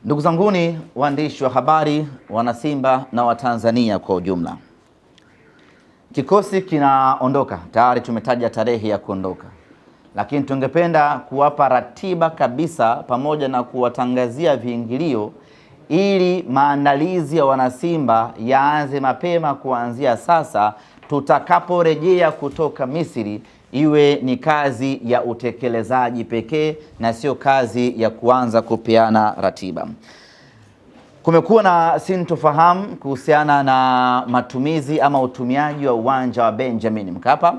Ndugu zanguni waandishi wa habari, wanasimba na Watanzania kwa ujumla, kikosi kinaondoka tayari, tumetaja tarehe ya kuondoka, lakini tungependa kuwapa ratiba kabisa pamoja na kuwatangazia viingilio ili maandalizi ya wanasimba yaanze mapema kuanzia sasa. Tutakaporejea kutoka Misri iwe ni kazi ya utekelezaji pekee na sio kazi ya kuanza kupeana ratiba. Kumekuwa na sintofahamu kuhusiana na matumizi ama utumiaji wa uwanja wa Benjamin Mkapa.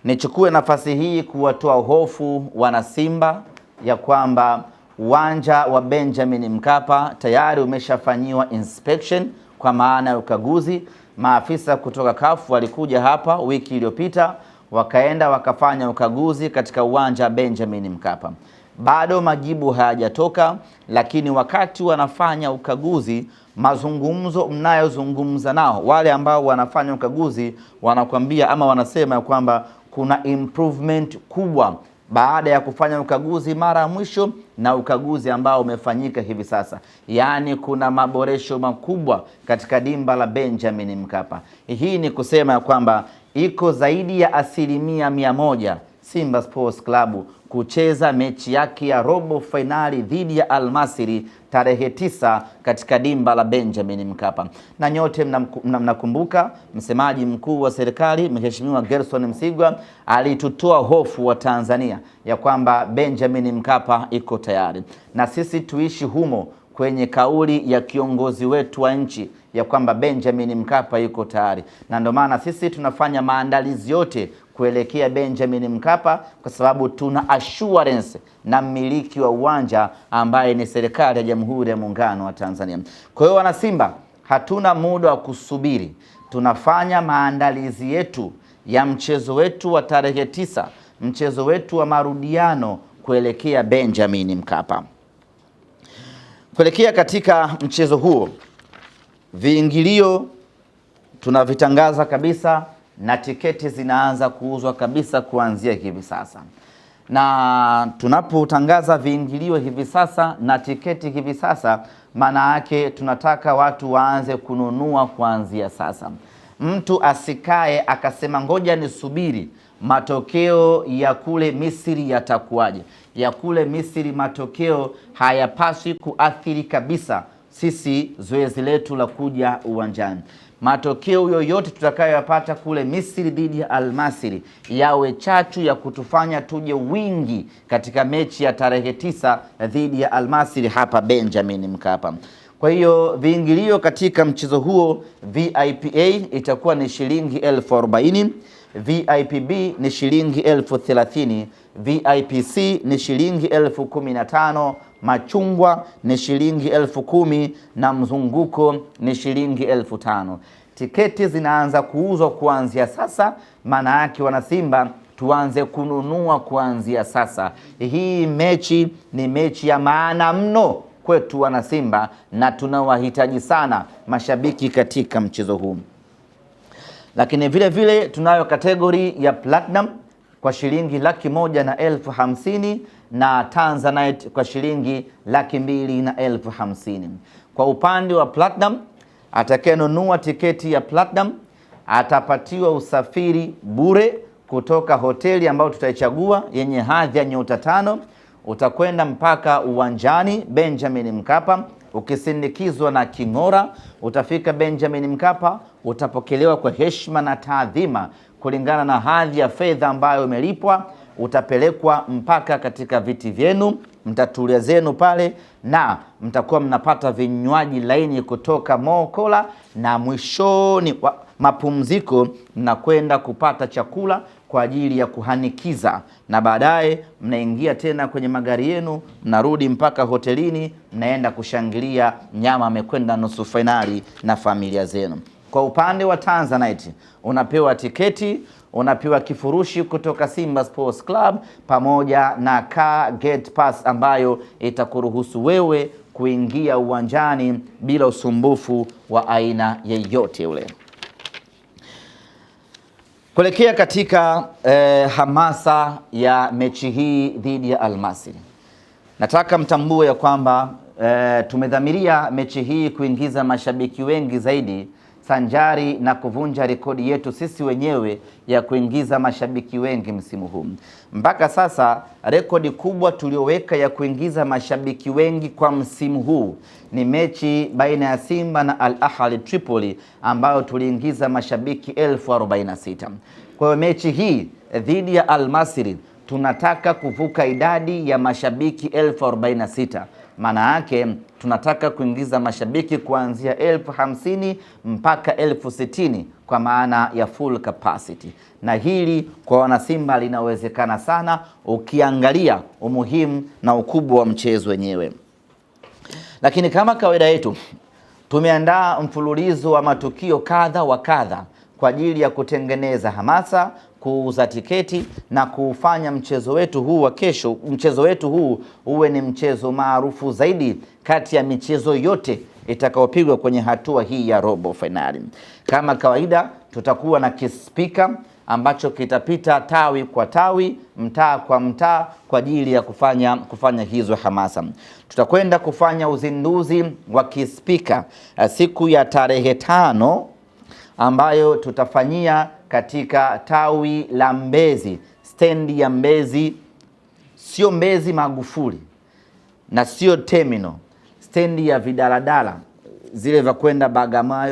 Nichukue nafasi hii kuwatoa hofu wanasimba ya kwamba uwanja wa Benjamin Mkapa tayari umeshafanyiwa inspection, kwa maana ya ukaguzi. Maafisa kutoka CAF walikuja hapa wiki iliyopita, wakaenda wakafanya ukaguzi katika uwanja wa Benjamin Mkapa. Bado majibu hayajatoka, lakini wakati wanafanya ukaguzi, mazungumzo mnayozungumza nao wale ambao wanafanya ukaguzi wanakuambia ama wanasema kwamba kuna improvement kubwa baada ya kufanya ukaguzi mara ya mwisho na ukaguzi ambao umefanyika hivi sasa. Yaani kuna maboresho makubwa katika dimba la Benjamin Mkapa. Hii ni kusema ya kwamba iko zaidi ya 100% Simba Sports Club kucheza mechi yake ya robo finali dhidi ya Al Masry tarehe 9 katika dimba la Benjamin Mkapa. Na nyote mnakumbuka msemaji mkuu wa serikali Mheshimiwa Gerson Msigwa alitutoa hofu wa Tanzania ya kwamba Benjamin Mkapa iko tayari, na sisi tuishi humo kwenye kauli ya kiongozi wetu wa nchi ya kwamba Benjamin Mkapa yuko tayari, na ndio maana sisi tunafanya maandalizi yote kuelekea Benjamin Mkapa, kwa sababu tuna assurance na mmiliki wa uwanja ambaye ni serikali ya Jamhuri ya Muungano wa Tanzania. Kwa hiyo wanasimba, hatuna muda wa kusubiri, tunafanya maandalizi yetu ya mchezo wetu wa tarehe 9, mchezo wetu wa marudiano kuelekea Benjamin Mkapa. Kuelekea katika mchezo huo, viingilio tunavitangaza kabisa na tiketi zinaanza kuuzwa kabisa kuanzia hivi sasa. Na tunapotangaza viingilio hivi sasa na tiketi hivi sasa, maana yake tunataka watu waanze kununua kuanzia sasa. Mtu asikae akasema ngoja nisubiri matokeo ya kule Misri yatakuwaje. Ya kule Misri matokeo hayapaswi kuathiri kabisa sisi zoezi letu la kuja uwanjani. Matokeo yoyote tutakayoyapata kule Misri dhidi ya Al Masry yawe chachu ya kutufanya tuje wingi katika mechi ya tarehe 9 dhidi ya Al Masry hapa Benjamin Mkapa. Kwa hiyo viingilio katika mchezo huo, VIP A itakuwa ni shilingi 40,000, VIP B ni shilingi 30,000, VIP C ni shilingi 15,000, machungwa ni shilingi 10,000 na mzunguko ni shilingi 5,000. Tiketi zinaanza kuuzwa kuanzia sasa, maana yake wanasimba tuanze kununua kuanzia sasa. Hii mechi ni mechi ya maana mno kwetu wanasimba na tunawahitaji sana mashabiki katika mchezo huu. Lakini vile vile tunayo kategori ya Platinum kwa shilingi 1,150,000 na Tanzanite kwa shilingi 2,250,000. Kwa upande wa Platinum, atakayenunua tiketi ya Platinum atapatiwa usafiri bure kutoka hoteli ambayo tutaichagua yenye hadhi ya nyota 5. Utakwenda mpaka uwanjani Benjamin Mkapa ukisindikizwa na king'ora. Utafika Benjamin Mkapa, utapokelewa kwa heshima na taadhima kulingana na hadhi ya fedha ambayo umelipwa. Utapelekwa mpaka katika viti vyenu, mtatulia zenu pale, na mtakuwa mnapata vinywaji laini kutoka Mokola, na mwishoni mapumziko mnakwenda kupata chakula kwa ajili ya kuhanikiza, na baadaye mnaingia tena kwenye magari yenu, mnarudi mpaka hotelini, mnaenda kushangilia nyama amekwenda nusu finali na familia zenu. Kwa upande wa Tanzanite, unapewa tiketi, unapewa kifurushi kutoka Simba Sports Club pamoja na car gate pass ambayo itakuruhusu wewe kuingia uwanjani bila usumbufu wa aina yeyote ule. Kuelekea katika hamasa ya mechi hii dhidi ya Al Masry, nataka mtambue ya kwamba tumedhamiria mechi hii kuingiza mashabiki wengi zaidi, sanjari na kuvunja rekodi yetu sisi wenyewe ya kuingiza mashabiki wengi msimu huu. Mpaka sasa rekodi kubwa tulioweka ya kuingiza mashabiki wengi kwa msimu huu ni mechi baina ya Simba na Al Ahly Tripoli ambayo tuliingiza mashabiki 1046. Kwa hiyo mechi hii dhidi ya Al Masry tunataka kuvuka idadi ya mashabiki 1046. Maana yake tunataka kuingiza mashabiki kuanzia 1050 mpaka 1060 kwa maana ya full capacity, na hili kwa wanasimba linawezekana sana ukiangalia umuhimu na ukubwa wa mchezo wenyewe. Lakini kama kawaida yetu, tumeandaa mfululizo wa matukio kadha wa kadha kwa ajili ya kutengeneza hamasa, kuuza tiketi na kufanya mchezo wetu huu wa kesho, mchezo wetu huu uwe ni mchezo maarufu zaidi kati ya michezo yote itakayopigwa kwenye hatua hii ya robo finali. Kama kawaida, tutakuwa na kispika ambacho kitapita tawi kwa tawi, mtaa kwa mtaa kwa ajili ya kufanya hizo hamasa. Tutakwenda kufanya uzinduzi wa kispika siku ya tarehe 5 ambayo tutafanyia katika tawi la Mbezi, stendi ya Mbezi, sio Mbezi Magufuli na sio terminal, stendi ya vidaladala zile vya kwenda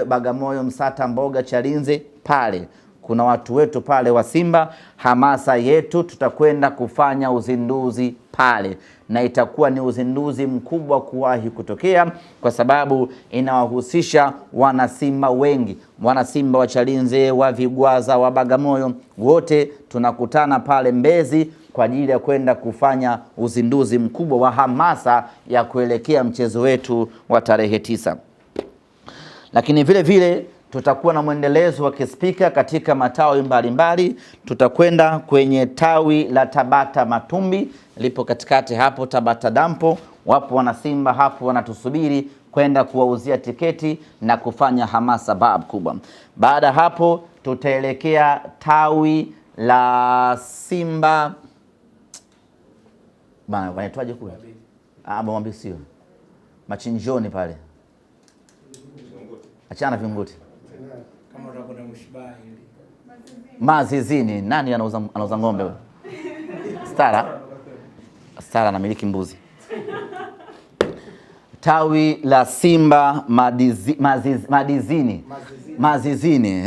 Bagamoyo, Msata, Mboga, Chalinze. Pale kuna watu wetu pale wa Simba, hamasa yetu, tutakwenda kufanya uzinduzi pale, na itakuwa ni uzinduzi mkubwa kuwahi kutokea kwa sababu inawahusisha wanasimba wengi, wanasimba wa Chalinze, wa Vigwaza, wa Bagamoyo, wote tunakutana pale Mbezi kwa ajili ya kwenda kufanya uzinduzi mkubwa wa hamasa ya kuelekea mchezo wetu wa tarehe 9. Lakini vile vile tutakuwa na mwendelezo wa kispika katika matawi mbalimbali. Tutakwenda kwenye tawi la Tabata Matumbi, lipo katikati hapo Tabata Dampo. Wapo wanasimba hapo wanatusubiri kwenda kuwauzia tiketi na kufanya hamasa bab kubwa. Baada hapo tutaelekea tawi la Simba bana, wanaitwaje kule? Mwambi sio Machinjoni pale. Achana Vinguti. Kama unataka na mshibai ile. Mazizini, nani anauza ng'ombe wewe? Stara anamiliki mbuzi. Tawi la Simba Mazizini,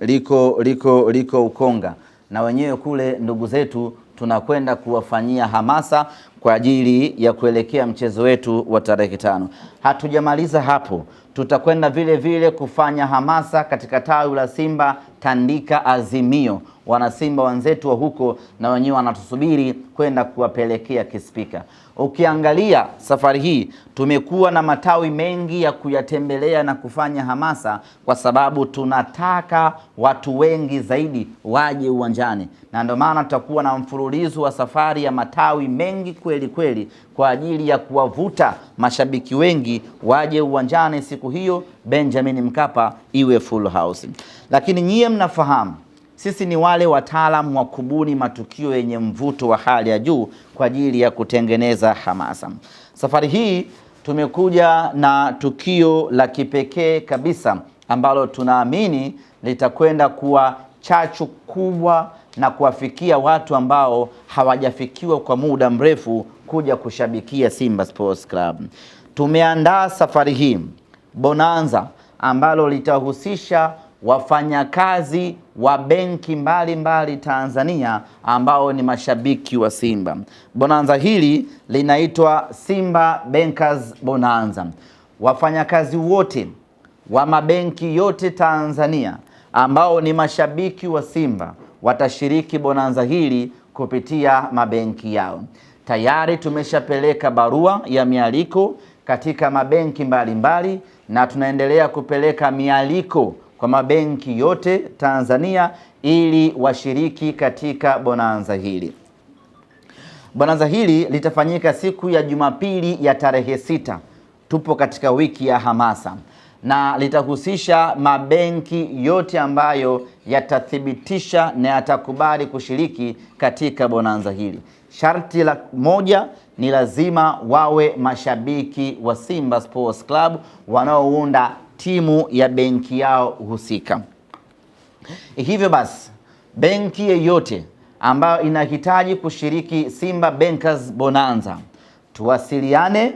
liko Ukonga. Na wenyewe kule ndugu zetu tunakwenda kuwafanyia hamasa kwa ajili ya kuelekea mchezo wetu wa tarehe 5. Hatujamaliza hapo, tutakwenda vile vile kufanya hamasa katika tawi la Simba Tandika Azimio. Wanasimba wenzetu wa huko na wenyewe wanatusubiri kwenda kuwapelekea kispika. Ukiangalia safari hii tumekuwa na matawi mengi ya kuyatembelea na kufanya hamasa kwa sababu tunataka watu wengi zaidi waje uwanjani, na ndio maana tutakuwa na mfululizo wa safari ya matawi mengi kweli kweli kwa ajili ya kuwavuta mashabiki wengi waje uwanjani siku hiyo Benjamin Mkapa iwe full house. Lakini nyie mnafahamu sisi ni wale wataalamu wa kubuni matukio yenye mvuto wa hali ya juu kwa ajili ya kutengeneza hamasa. Safari hii tumekuja na tukio la kipekee kabisa ambalo tunaamini litakwenda kuwa chachu kubwa na kuwafikia watu ambao hawajafikiwa kwa muda mrefu kuja kushabikia Simba Sports Club. Tumeandaa safari hii bonanza ambalo litahusisha wafanyakazi wa benki mbalimbali Tanzania ambao ni mashabiki wa Simba. Bonanza hili linaitwa Simba Bankers Bonanza. Wafanyakazi wote wa mabenki yote Tanzania ambao ni mashabiki wa Simba watashiriki bonanza hili kupitia mabenki yao. Tayari tumeshapeleka barua ya mialiko katika mabenki mbalimbali na tunaendelea kupeleka mialiko kwa mabenki yote Tanzania ili washiriki katika bonanza hili. Bonanza hili litafanyika siku ya Jumapili ya tarehe 6. Tupo katika wiki ya hamasa na litahusisha mabenki yote ambayo yatathibitisha na yatakubali kushiriki katika bonanza hili. Sharti la moja ni lazima wawe mashabiki wa Simba Sports Club wanaounda timu ya benki yao husika. Hivyo basi, benki yeyote ambayo inahitaji kushiriki Simba Bankers Bonanza, tuwasiliane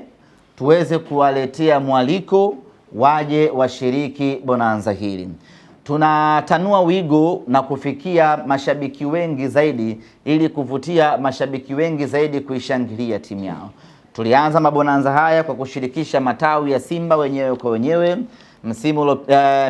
tuweze kuwaletea mwaliko waje washiriki bonanza hili. Tunatanua wigo na kufikia mashabiki wengi zaidi ili kuvutia mashabiki wengi zaidi kuishangilia timu yao. Tulianza mabonanza haya kwa kushirikisha matawi ya Simba wenyewe kwa wenyewe.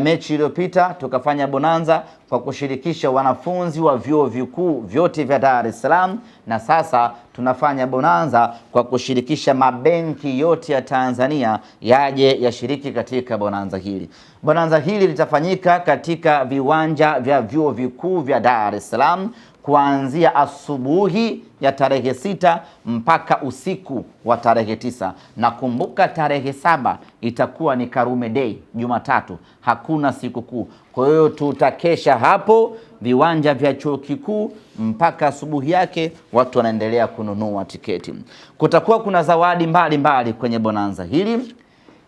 Mechi iliyopita tukafanya bonanza kwa kushirikisha wanafunzi wa vyuo vikuu vyote vya Dar es Salaam, na sasa tunafanya bonanza kwa kushirikisha mabenki yote ya Tanzania yaje yashiriki katika bonanza hili. Bonanza hili litafanyika katika viwanja vya vyuo vikuu vya Dar es Salaam kuanzia asubuhi ya tarehe 6 mpaka usiku wa tarehe 9. Na kumbuka tarehe 7 itakuwa ni Karume Day, Jumatatu, hakuna siku kuu. Kwa hiyo tutakesha hapo viwanja vya chuo kikuu mpaka asubuhi yake, watu wanaendelea kununua tiketi. Kutakuwa kuna zawadi mbalimbali kwenye bonanza hili.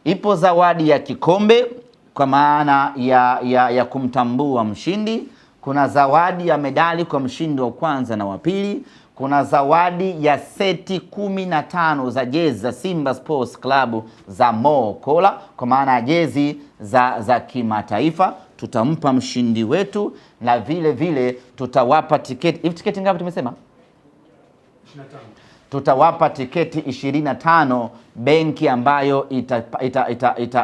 Ipo zawadi ya kikombe kwa maana ya kumtambua mshindi. Kuna zawadi ya medali kwa mshindi wa kwanza na wa pili. Kuna zawadi ya seti 15 za jezi za Simba Sports Club za Mo Kola, kwa maana ya jezi za kimataifa tutampa mshindi wetu, na vile vile tutawapa tiketi. Hivi tiketi ngapi tumesema? 25. Tutawapa tiketi 25 benki ambayo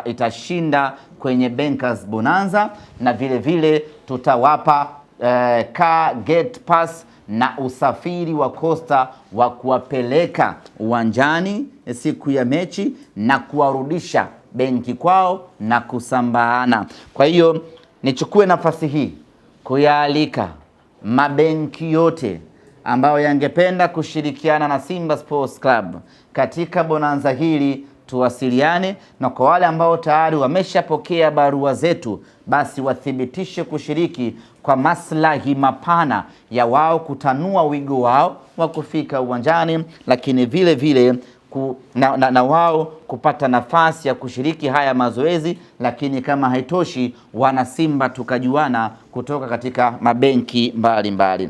itashinda kwenye Bankers Bonanza, na vile vile tutawapa car gate pass na usafiri wa Costa wa kuwapeleka uwanjani siku ya mechi na kuwarudisha benki kwao na kusambaana. Kwa hiyo nichukue nafasi hii kuyaalika mabenki yote ambayo yangependa kushirikiana na Simba Sports Club katika bonanza hili, tuwasiliane. Na kwa wale ambao tayari wameshapokea barua zetu, basi wathibitishe kushiriki kwa maslahi mapana ya wao kutanua wigo wao wa kufika uwanjani, lakini vile vile na wao kupata nafasi ya kushiriki haya mazoezi. Lakini kama haitoshi, wana Simba tukajuana kutoka katika mabenki mbalimbali.